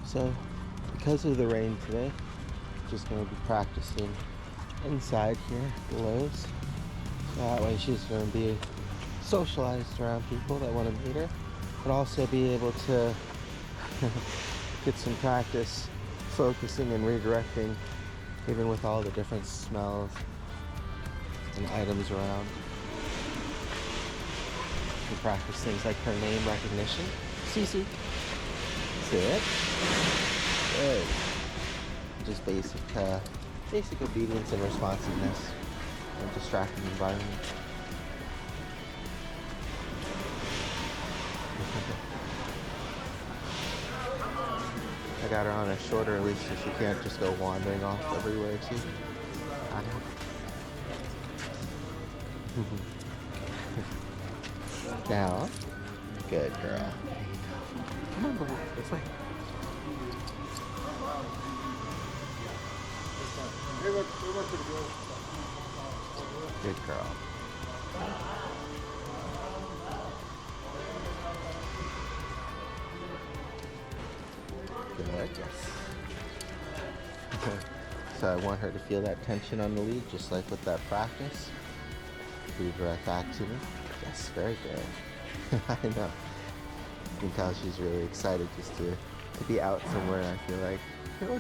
So, because of the rain today, just going to be practicing inside here below. So that way she's going to be socialized around people that want to meet her, but also be able to get some practice focusing and redirecting, even with all the different smells and items around. You practice things like her name recognition. Cici. Sit. Good. Just basic obedience and responsiveness in a distracting environment. I got her on a shorter leash so she can't just go wandering off everywhere too. Now, good girl. Come on, bro. This way. Good girl. Good, yes. So I want her to feel that tension on the lead, just like with that practice. Redirect back to me. Yes, very good. I know. You can tell she's really excited just to be out somewhere. I feel like,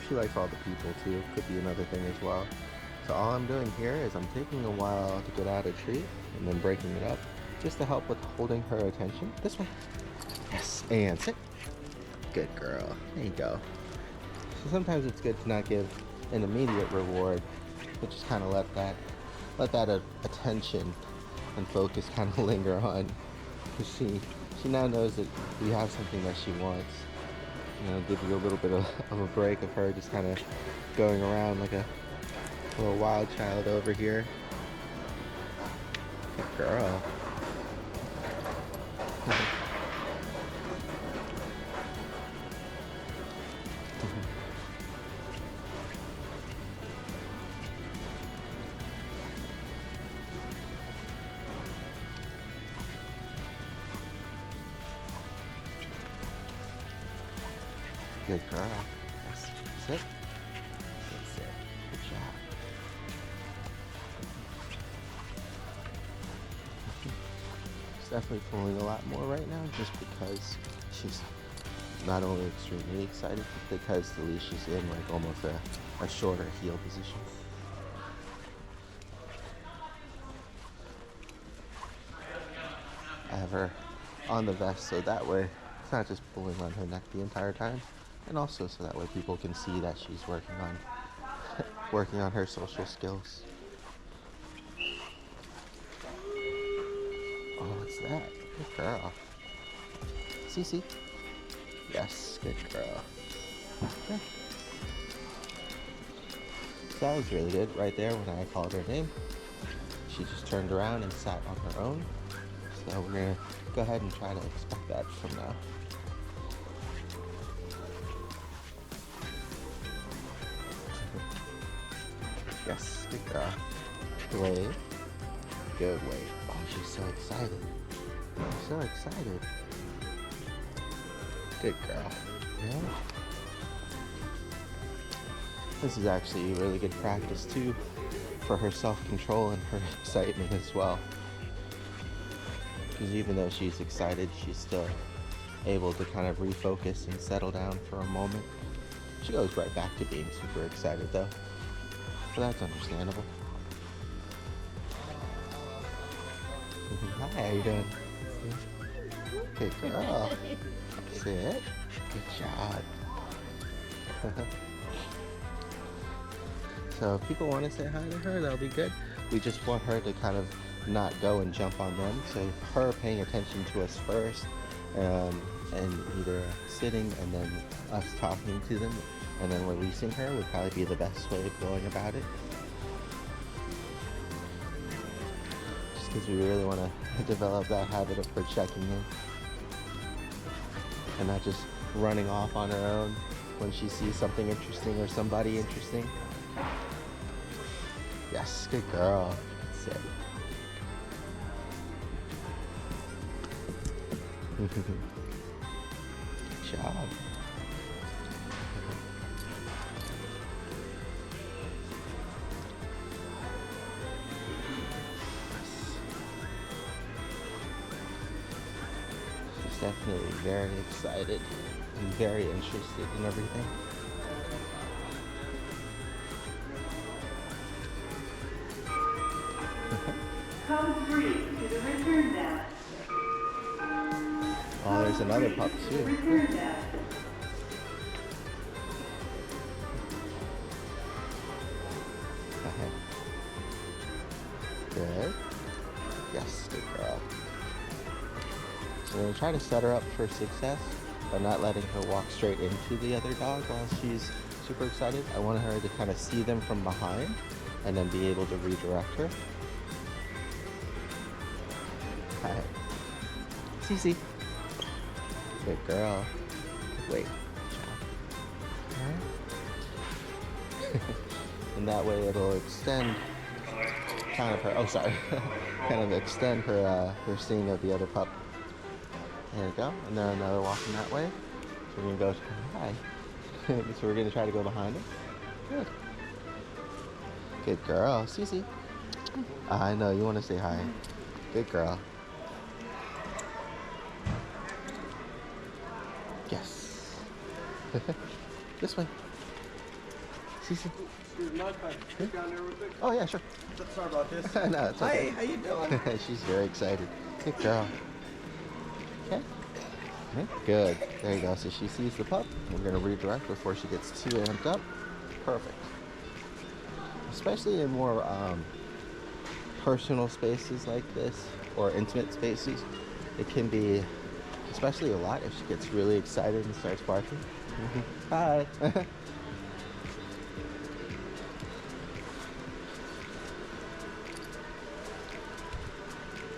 she likes all the people too. Could be another thing as well. So all I'm doing here is I'm taking a while to get out a treat and then breaking it up just to help with holding her attention. This way. Yes, and sit. Good girl. There you go. So sometimes it's good to not give an immediate reward, but just kind of let that attention and focus kind of linger on. Because she now knows that you have something that she wants. Give you a little bit of a break of her just kind of going around like a little wild child over here. Good girl. Good girl. Yes. Sit. Sit. Good job. She's definitely pulling a lot more right now just because she's not only extremely excited, but because the leash is in like almost a shorter heel position. I have her on the vest so that way it's not just pulling on her neck the entire time. And also so that way people can see that she's working on her social skills. Oh, what's that? Good girl. Cici. Yes, good girl. Okay. So that was really good right there when I called her name. She just turned around and sat on her own. So we're gonna go ahead and try to expect that from now. Yes, good girl. Wait. Good wait. Oh, she's so excited. So excited. Good girl. Yeah. This is actually really good practice too for her self-control and her excitement as well. Because even though she's excited, she's still able to kind of refocus and settle down for a moment. She goes right back to being super excited though. So that's understandable. Hi, how you doing? Good girl. Sit. Good job. So if people want to say hi to her, that'll be good. We just want her to kind of not go and jump on them. So her paying attention to us first, and either sitting and then us talking to them and then releasing her would probably be the best way of going about it. Just because we really want to develop that habit of her checking in and not just running off on her own when she sees something interesting or somebody interesting. Yes, good girl. That's it. Good job. definitely very excited and very interested in everything. Code 3 to the return desk. Oh, there's another pup too. Return desk. Okay. Good. Yes, good girl. So we're going to try to set her up for success by not letting her walk straight into the other dog while she's super excited. I want her to kind of see them from behind and then be able to redirect her. Hi. Cici. Good girl. Wait. And that way it'll extend kind of her, oh sorry, kind of extend her her seeing of the other pup. There we go. And then another walking that way. So we're gonna go hi. So we're gonna try to go behind her. Good. Good girl. Cici. I know you want to say hi. Good girl. Yes. This way. Cici. Oh yeah, sure. Sorry about this. No, it's okay. Hi, how you doing? She's very excited. Good girl. Okay. Good. There you go. So she sees the pup. We're going to redirect before she gets too amped up. Perfect. Especially in more personal spaces like this, or intimate spaces, it can be especially a lot if she gets really excited and starts barking. Hi.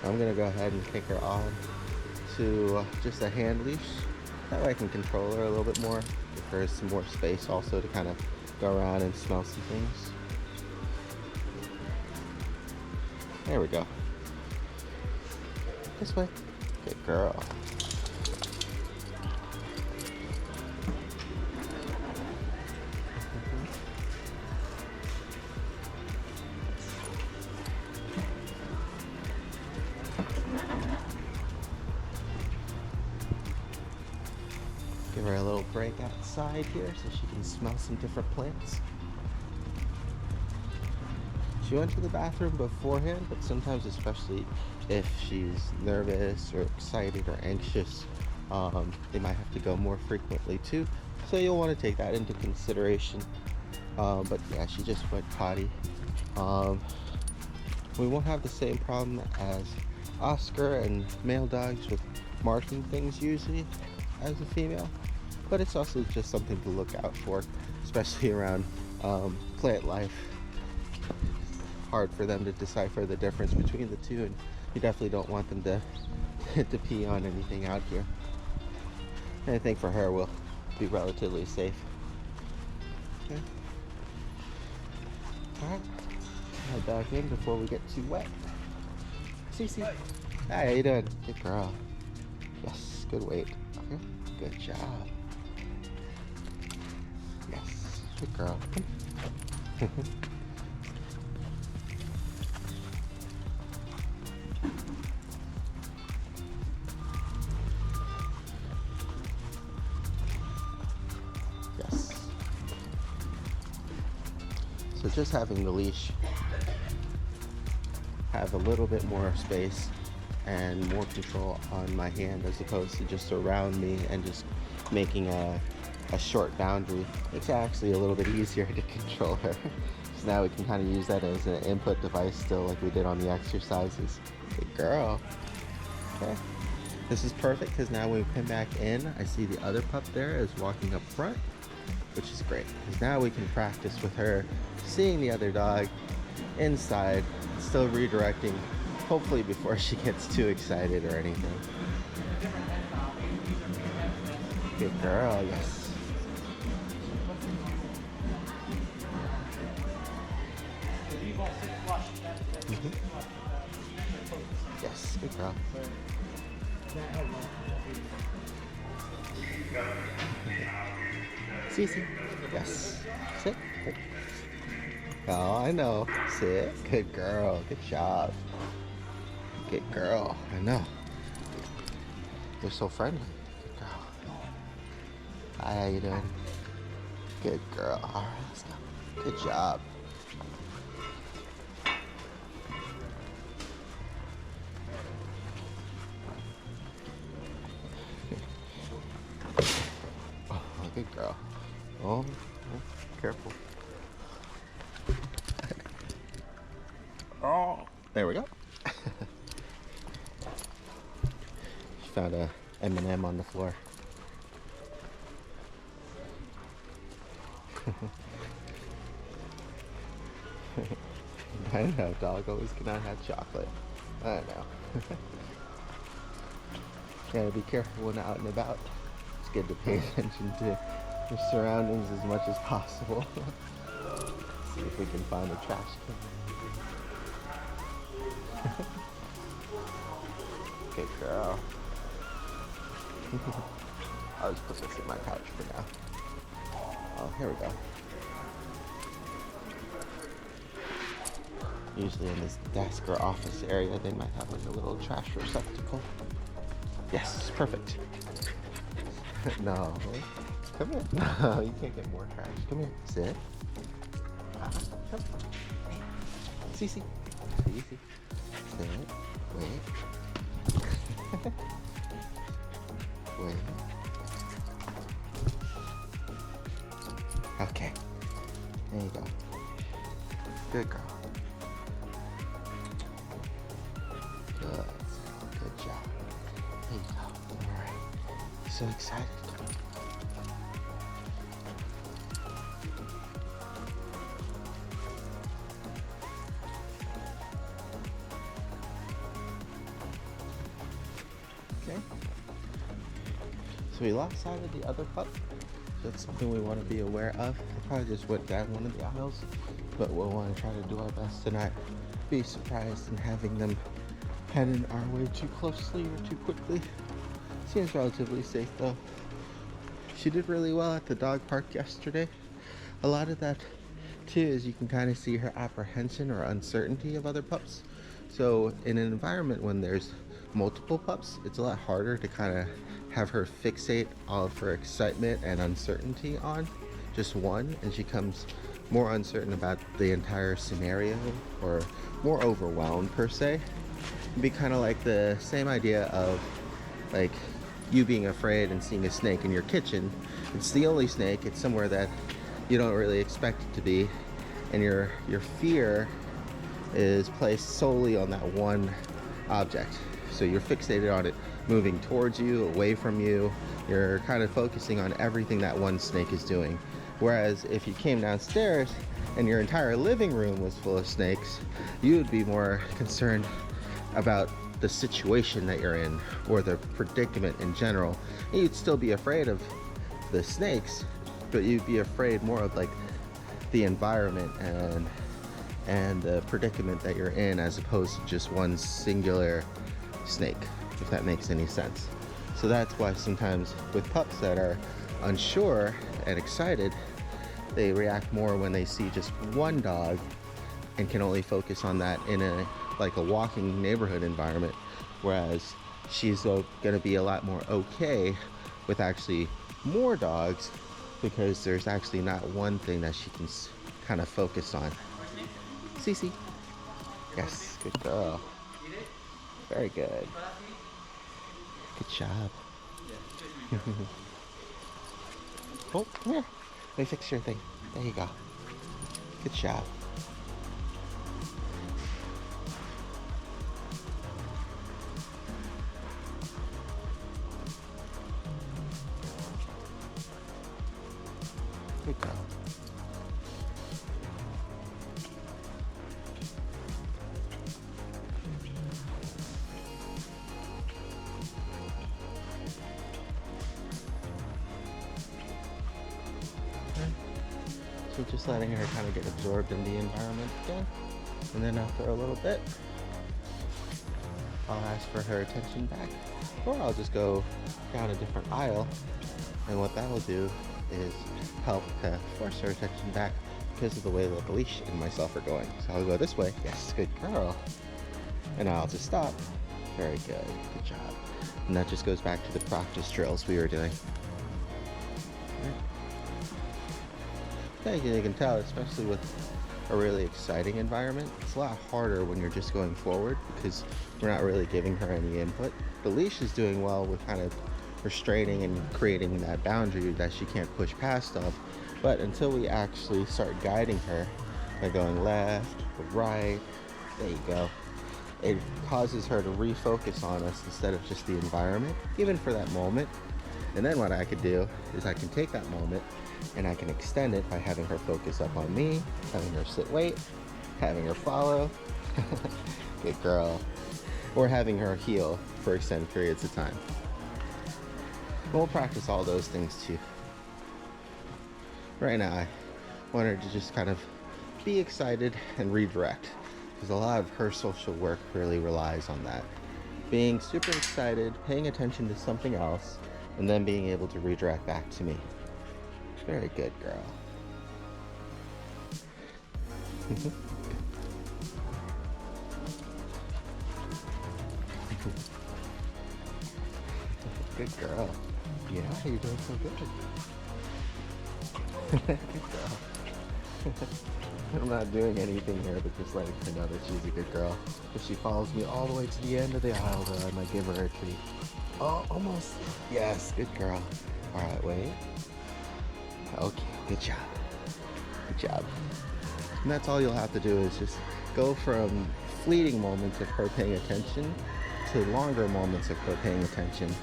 I'm gonna go ahead and take her on to just a hand leash. That way I can control her a little bit more. Give her some more space also to kind of go around and smell some things. There we go. This way. Good girl. Give her a little break outside here so she can smell some different plants. She went to the bathroom beforehand, but sometimes, especially if she's nervous or excited or anxious, they might have to go more frequently too. So you'll want to take that into consideration. But yeah, she just went potty. We won't have the same problem as Oscar and male dogs with marking things usually as a female, but it's also just something to look out for, especially around plant life. Hard for them to decipher the difference between the two, and you definitely don't want them to pee on anything out here. And I think for her we'll be relatively safe. Okay. Alright. Head back in before we get too wet. Cici. Hi, how you doing? Good girl. Yes, good weight. Okay. Good job. Yes, good girl. Yes. So just having the leash have a little bit more space and more control on my hand as opposed to just around me and just making a short boundary. It's actually a little bit easier to control her. So now we can kind of use that as an input device still, like we did on the exercises. Good girl. Okay. This is perfect because now when we come back in, I see the other pup there is walking up front, which is great. Because now we can practice with her seeing the other dog inside, still redirecting, hopefully before she gets too excited or anything. Good girl, yes. Yes, good girl. Cici, yes. Sit. Good. Oh, I know. Sit. Good girl. Good job. Good girl. I know. They're so friendly. Good girl. Hi, how you doing? Good girl. All right, let's go. Good job. Oh, good girl. Oh, careful. Oh, there we go. She found a M&M on the floor. I know, dog always cannot have chocolate. I know. Gotta be careful when out and about. It's good to pay attention to your surroundings as much as possible. See if we can find a trash can. Good girl. I'll just put this in my pouch for now. Oh, here we go. Usually in this desk or office area, they might have like a little trash receptacle. Yes, perfect. No, come here. No, you can't get more trash. Come here, sit. Come. Hey, Cici. Cici. Sit. Wait. Wait. Okay. There you go. Good girl. Good job. There you go. Alright. So excited. Okay. So we lost sight of the other pup. That's something we want to be aware of. I probably just went down one of the aisles, but we'll want to try to do our best to not be surprised in having them head in our way too closely or too quickly. Seems relatively safe though. She did really well at the dog park yesterday. A lot of that too is you can kind of see her apprehension or uncertainty of other pups. So in an environment when there's multiple pups, it's a lot harder to kind of have her fixate all of her excitement and uncertainty on just one, and she becomes more uncertain about the entire scenario or more overwhelmed per se. It'd be kind of like the same idea of like you being afraid and seeing a snake in your kitchen. It's the only snake, it's somewhere that you don't really expect it to be, and your fear is placed solely on that one object. So you're fixated on it moving towards you, away from you. You're kind of focusing on everything that one snake is doing. Whereas if you came downstairs and your entire living room was full of snakes, you would be more concerned about the situation that you're in or the predicament in general. And you'd still be afraid of the snakes, but you'd be afraid more of like the environment and the predicament that you're in, as opposed to just one singular snake, if that makes any sense. So that's why sometimes with pups that are unsure and excited, they react more when they see just one dog and can only focus on that in a walking neighborhood environment, whereas she's going to be a lot more okay with actually more dogs because there's actually not one thing that she can kind of focus on. Cici. Yes, good girl. Very good. Good job. Oh, come here. Let me fix your thing. There you go. Good job. Good girl. So just letting her kind of get absorbed in the environment again. And then after a little bit, I'll ask for her attention back. Or I'll just go down a different aisle. And what that will do is help to force her attention back because of the way that the leash and myself are going. So I'll go this way. Yes, good girl. And I'll just stop Very good. Good job. And that just goes back to the practice drills we were doing. Yeah, you can tell, especially with a really exciting environment, it's a lot harder when you're just going forward because we're not really giving her any input. The leash is doing well with kind of restraining and creating that boundary that she can't push past of. But until we actually start guiding her by going left or right, there you go, it causes her to refocus on us instead of just the environment, even for that moment. And then what I could do is I can take that moment and I can extend it by having her focus up on me, having her sit wait, having her follow, good girl, or having her heel for extended periods of time. We'll practice all those things too. Right now, I want her to just kind of be excited and redirect, because a lot of her social work really relies on that. Being super excited, paying attention to something else, and then being able to redirect back to me. Very good, girl. Good girl. Yeah, you're doing so good. Good girl. I'm not doing anything here but just letting her know that she's a good girl. If she follows me all the way to the end of the aisle, though, I might give her a treat. Oh, almost. Yes, good girl. All right, wait. Okay, good job. Good job. And that's all you'll have to do is just go from fleeting moments of her paying attention to longer moments of her paying attention.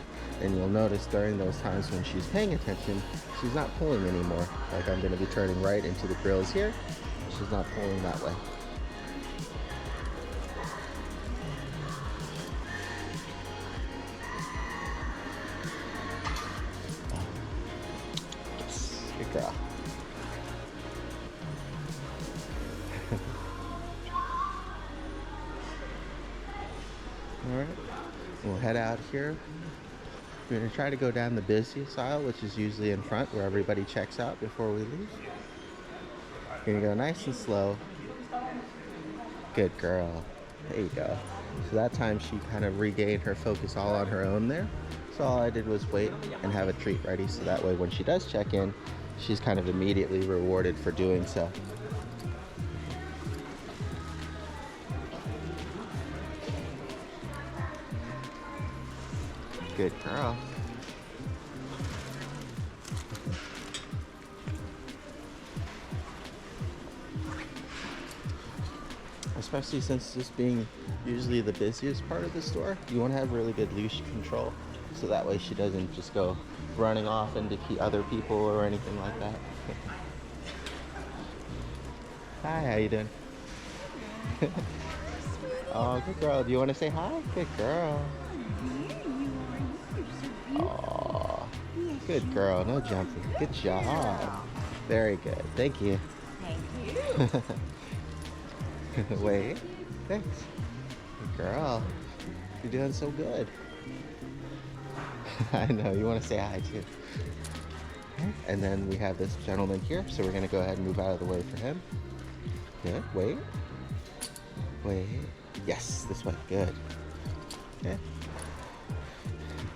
And you'll notice during those times when she's paying attention, she's not pulling anymore. Like I'm going to be turning right into the grills here. She's not pulling that way. Yes, good girl. All right, we'll head out here. We're going to try to go down the busiest aisle, which is usually in front where everybody checks out before we leave. You're going to go nice and slow. Good girl. There you go. So that time she kind of regained her focus all on her own there. So all I did was wait and have a treat ready, so that way when she does check in, she's kind of immediately rewarded for doing so. Good girl. Especially since this being usually the busiest part of the store, you want to have really good leash control. So that way she doesn't just go running off into other people or anything like that. Hi, how you doing? Oh, good girl. Do you want to say hi? Good girl. Oh, good girl. No jumping. Good job. Very good. Thank you. Thank you. Wait. Thanks. Good girl. You're doing so good. I know. You want to say hi too. And then we have this gentleman here, so we're going to go ahead and move out of the way for him. Good. Wait. Wait. Yes, this way. Good. Okay.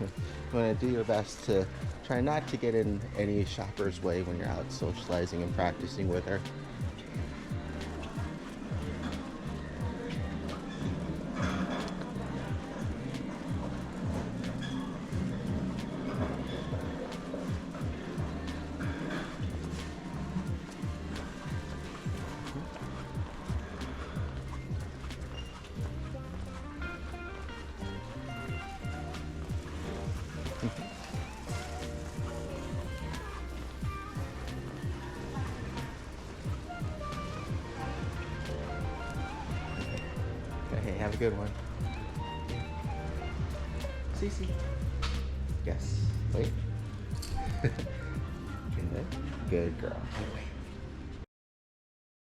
You want to do your best to try not to get in any shopper's way when you're out socializing and practicing with her. Hey, have a good one. Cici. Yes. Wait. Good. Good girl. Wait.